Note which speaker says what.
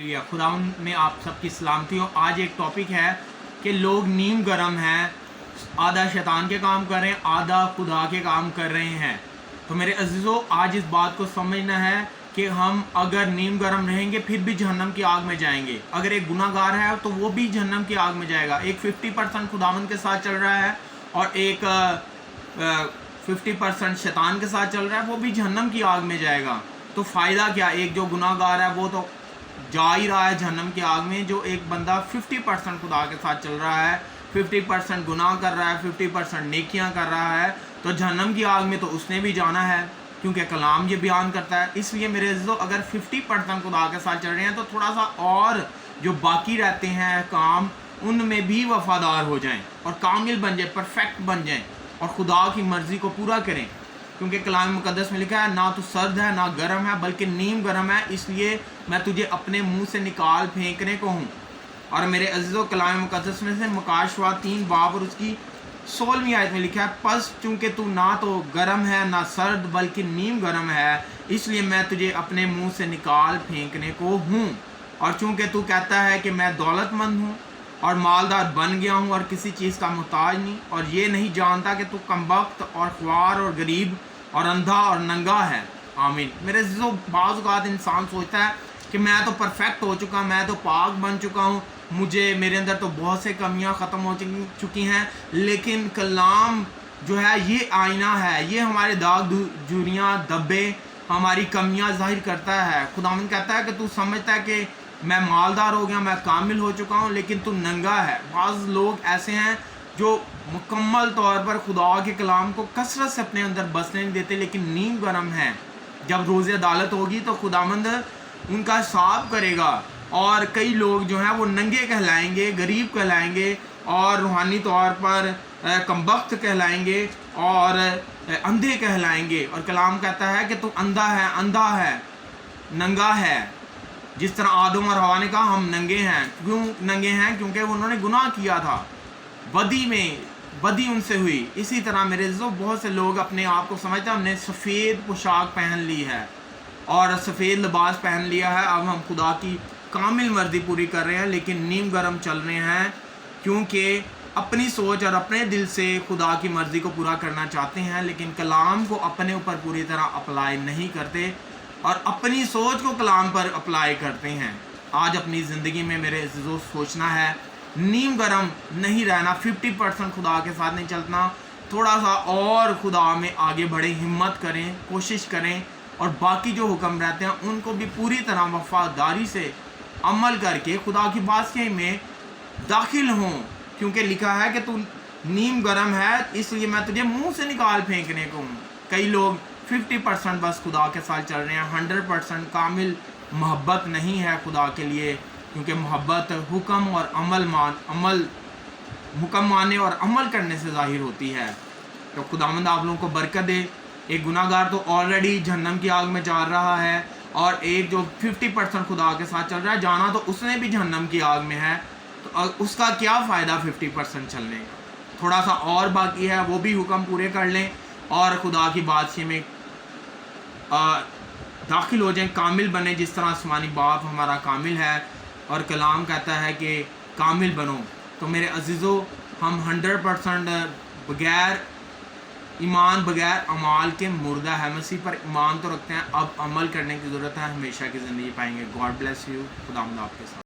Speaker 1: شکریہ، خدا میں آپ سب کی سلامتی ہو۔ آج ایک ٹاپک ہے کہ لوگ نیم گرم ہیں، آدھا شیطان کے کام کر رہے ہیں، آدھا خدا کے کام کر رہے ہیں۔ تو میرے عزیزو، آج اس بات کو سمجھنا ہے کہ ہم اگر نیم گرم رہیں گے پھر بھی جہنم کی آگ میں جائیں گے۔ اگر ایک گناہ گار ہے تو وہ بھی جہنم کی آگ میں جائے گا۔ ایک 50% خداوند کے ساتھ چل رہا ہے اور ایک 50% شیطان کے ساتھ چل رہا ہے، وہ بھی جہنم کی آگ میں جائے گا۔ تو فائدہ کیا؟ ایک جو گناہ گار ہے وہ تو جا ہی رہا ہے جہنم کی آگ میں، جو ایک بندہ 50% خدا کے ساتھ چل رہا ہے، 50% گناہ کر رہا ہے، 50% نیکیاں کر رہا ہے، تو جہنم کی آگ میں تو اس نے بھی جانا ہے، کیونکہ کلام یہ بیان کرتا ہے۔ اس لیے میرے عزیزو، اگر 50% خدا کے ساتھ چل رہے ہیں تو تھوڑا سا اور جو باقی رہتے ہیں کام، ان میں بھی وفادار ہو جائیں اور کامل بن جائیں، پرفیکٹ بن جائیں اور خدا کی مرضی کو پورا کریں، کیونکہ کلام مقدس میں لکھا ہے نہ تو سرد ہے نہ گرم ہے بلکہ نیم گرم ہے، اس لیے میں تجھے اپنے منہ سے نکال پھینکنے کو ہوں۔ اور میرے عزیزو، کلام مقدس میں سے مکاشفہ 3 باب اور اس کی 16ویں آیت میں لکھا ہے، پس چونکہ تو نہ تو گرم ہے نہ سرد بلکہ نیم گرم ہے، اس لیے میں تجھے اپنے منہ سے نکال پھینکنے کو ہوں۔ اور چونکہ تو کہتا ہے کہ میں دولت مند ہوں اور مالدار بن گیا ہوں اور کسی چیز کا محتاج نہیں، اور یہ نہیں جانتا کہ تو کمبخت اور خوار اور غریب اور اندھا اور ننگا ہے۔ آمین۔ میرے عزیزو، بعض اوقات انسان سوچتا ہے کہ میں تو پرفیکٹ ہو چکا ہوں، میں تو پاک بن چکا ہوں، میرے اندر تو بہت سے کمیاں ختم ہو چکی ہیں، لیکن کلام جو ہے یہ آئینہ ہے، یہ ہمارے داغ جوریاں دبے ہماری کمیاں ظاہر کرتا ہے۔ خداوند کہتا ہے کہ تو سمجھتا ہے کہ میں مالدار ہو گیا، میں کامل ہو چکا ہوں، لیکن تو ننگا ہے۔ بعض لوگ ایسے ہیں جو مکمل طور پر خدا کے کلام کو کثرت سے اپنے اندر بسنے نہیں دیتے، لیکن نیم گرم ہے۔ جب روز عدالت ہوگی تو خداوند ان کا حساب کرے گا، اور کئی لوگ جو ہیں وہ ننگے کہلائیں گے، غریب کہلائیں گے، اور روحانی طور پر کمبخت کہلائیں گے اور اندھے کہلائیں گے۔ اور کلام کہتا ہے کہ تو اندھا ہے، ننگا ہے، جس طرح آدم اور حوا نے کہا ہم ننگے ہیں۔ کیوں ننگے ہیں؟ کیونکہ انہوں نے گناہ کیا تھا، بدی ان سے ہوئی۔ اسی طرح میرے عزیزو، بہت سے لوگ اپنے آپ کو سمجھتے ہیں ہم نے سفید پوشاک پہن لی ہے اور سفید لباس پہن لیا ہے، اب ہم خدا کی کامل مرضی پوری کر رہے ہیں، لیکن نیم گرم چل رہے ہیں، کیونکہ اپنی سوچ اور اپنے دل سے خدا کی مرضی کو پورا کرنا چاہتے ہیں، لیکن کلام کو اپنے اوپر پوری طرح اپلائی نہیں کرتے اور اپنی سوچ کو کلام پر اپلائی کرتے ہیں۔ آج اپنی زندگی میں میرے عزیزو سوچنا ہے، نیم گرم نہیں رہنا، 50% خدا کے ساتھ نہیں چلنا، تھوڑا سا اور خدا میں آگے بڑھیں، ہمت کریں، کوشش کریں، اور باقی جو حکم رہتے ہیں ان کو بھی پوری طرح وفاداری سے عمل کر کے خدا کی بادشاہی میں داخل ہوں، کیونکہ لکھا ہے کہ تو نیم گرم ہے، اس لیے میں تجھے منہ سے نکال پھینکنے کو ہوں۔ کئی لوگ 50% بس خدا کے ساتھ چل رہے ہیں، 100% کامل محبت نہیں ہے خدا کے لیے، کیونکہ محبت حکم اور حکم ماننے اور عمل کرنے سے ظاہر ہوتی ہے۔ تو خداوند آپ لوگوں کو برکت دے۔ ایک گناہ گار تو آلریڈی جہنم کی آگ میں جا رہا ہے، اور ایک جو 50% خدا کے ساتھ چل رہا ہے، جانا تو اس نے بھی جہنم کی آگ میں ہے، تو اس کا کیا فائدہ 50% چلنے کا؟ تھوڑا سا اور باقی ہے، وہ بھی حکم پورے کر لیں اور خدا کی بادشاہی میں داخل ہو جائیں، کامل بنیں، جس طرح آسمانی باپ ہمارا کامل ہے اور کلام کہتا ہے کہ کامل بنو۔ تو میرے عزیزو، ہم 100% بغیر ایمان، بغیر اعمال کے مردہ ہے۔ مسیح پر ایمان تو رکھتے ہیں، اب عمل کرنے کی ضرورت ہے، ہمیشہ کی زندگی پائیں گے۔ God bless you. خدا آپ کے ساتھ۔